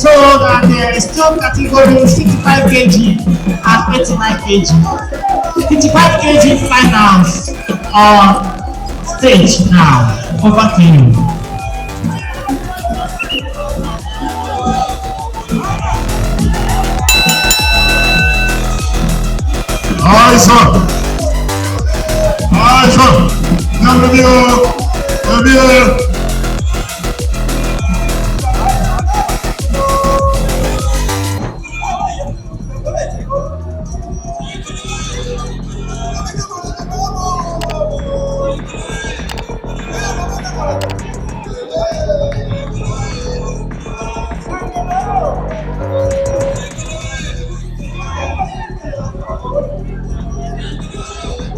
So that there is two categories, 55 kg and 89 kg. 55 kg finals on stage now. Over to you. Eyes up. Number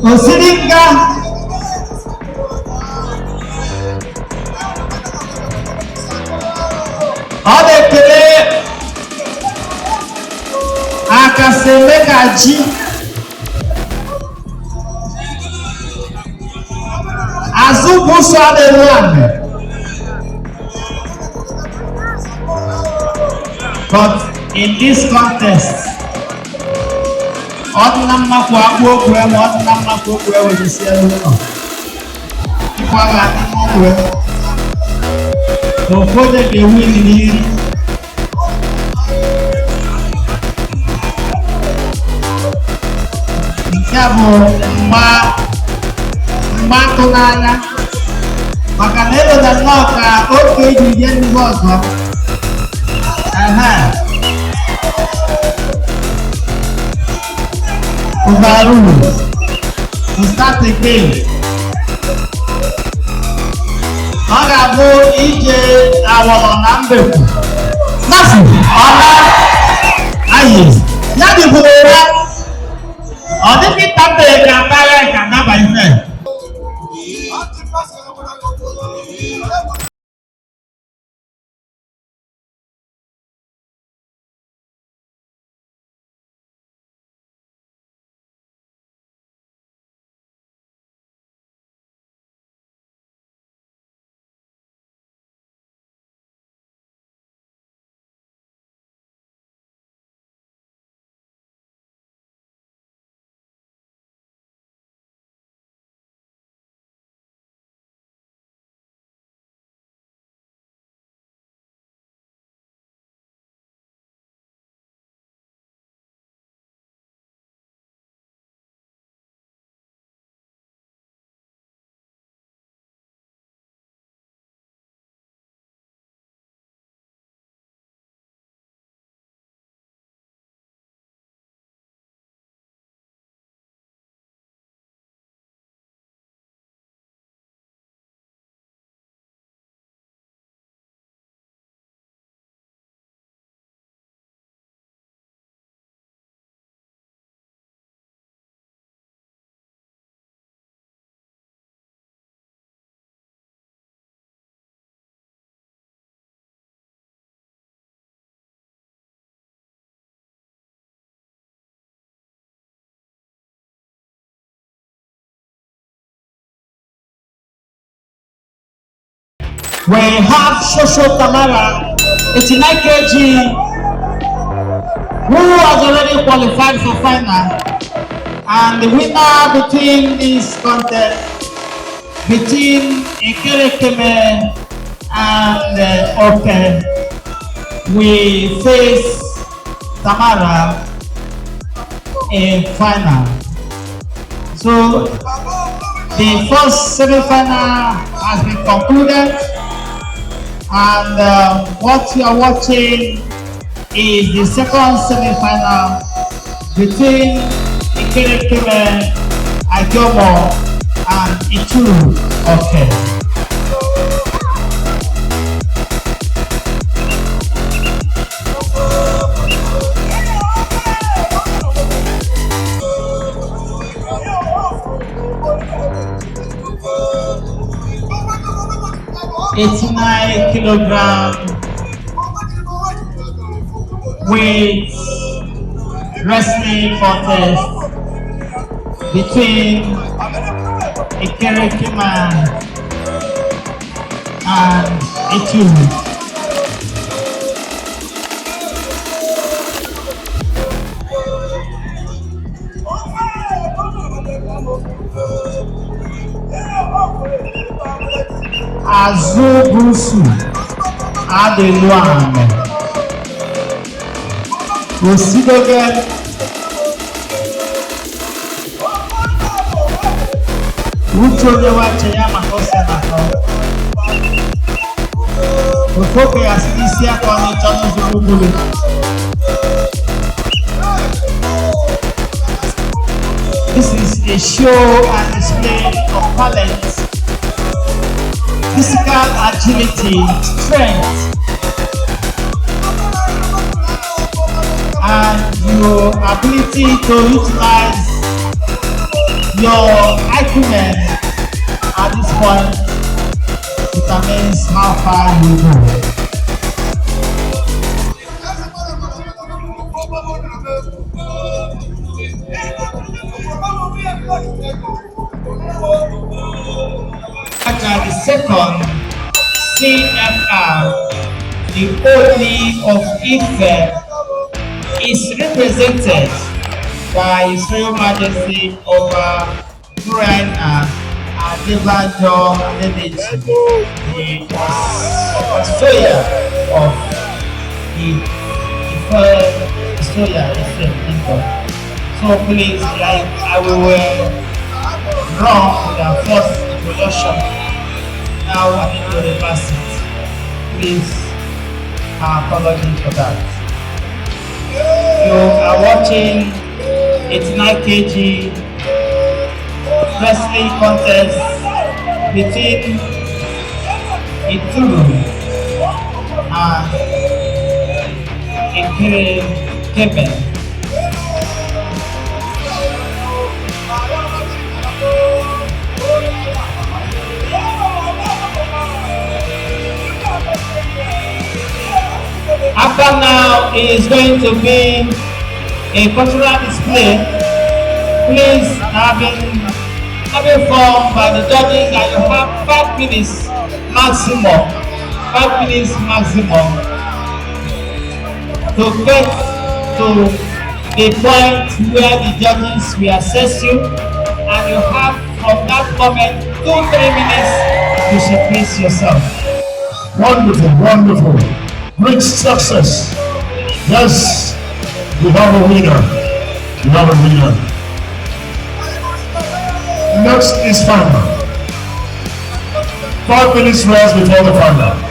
Osiringa Odekele Akasemekaji Azubuso Adeluame. But in this contest, Odinama Kwakwe, Odinama Kwakwe was the same. So for the win, Matonana Macanelo da Noca, okay, you get the boss. We start again. Agabo ije awolo na mbeku. Nafu ọla ayi. Ya di bụrụ ọ dị kita bere ka para ka naba ife. We have Shosho Tamara, 89 kg, who has already qualified for final. And the winner between this contest, between Ekerekeme and Oke, we face Tamara in final. So the first semi-final has been concluded. And what you are watching is the second semi-final between Ikerekeme, Ajomo, and Ituru. Okay. $89 kilogram weight wrestling contest between Ikerekeme and Ituru. Azubusu Adeluame Osidoge Utonye wache ya makosa na kwa Ufoke ya sinisi ya kwa ni chano zububulu This is a show and display of talent, physical agility, strength, and your ability to utilize your acumen at this point determines how far you go. The second CFR, the Holy of Ife, is represented by His Royal Majesty Oba Brian Adebajo Adedeji, the Australia of the Australia Kingdom. So please, I will run with our first introduction. Now I need to reverse it. Please, apologies for that. You are watching 89 kg wrestling contest between Ituru and Keben. After now, it is going to be a cultural display. Please, having formed by the judges, that you have 5 minutes maximum. 5 minutes maximum to get to the point where the judges will assess you, and you have from that moment 2-3 minutes to showcase yourself. Wonderful, wonderful. Great success. Yes, we have a winner. We have a winner. Next is final. 5 minutes rest before the final.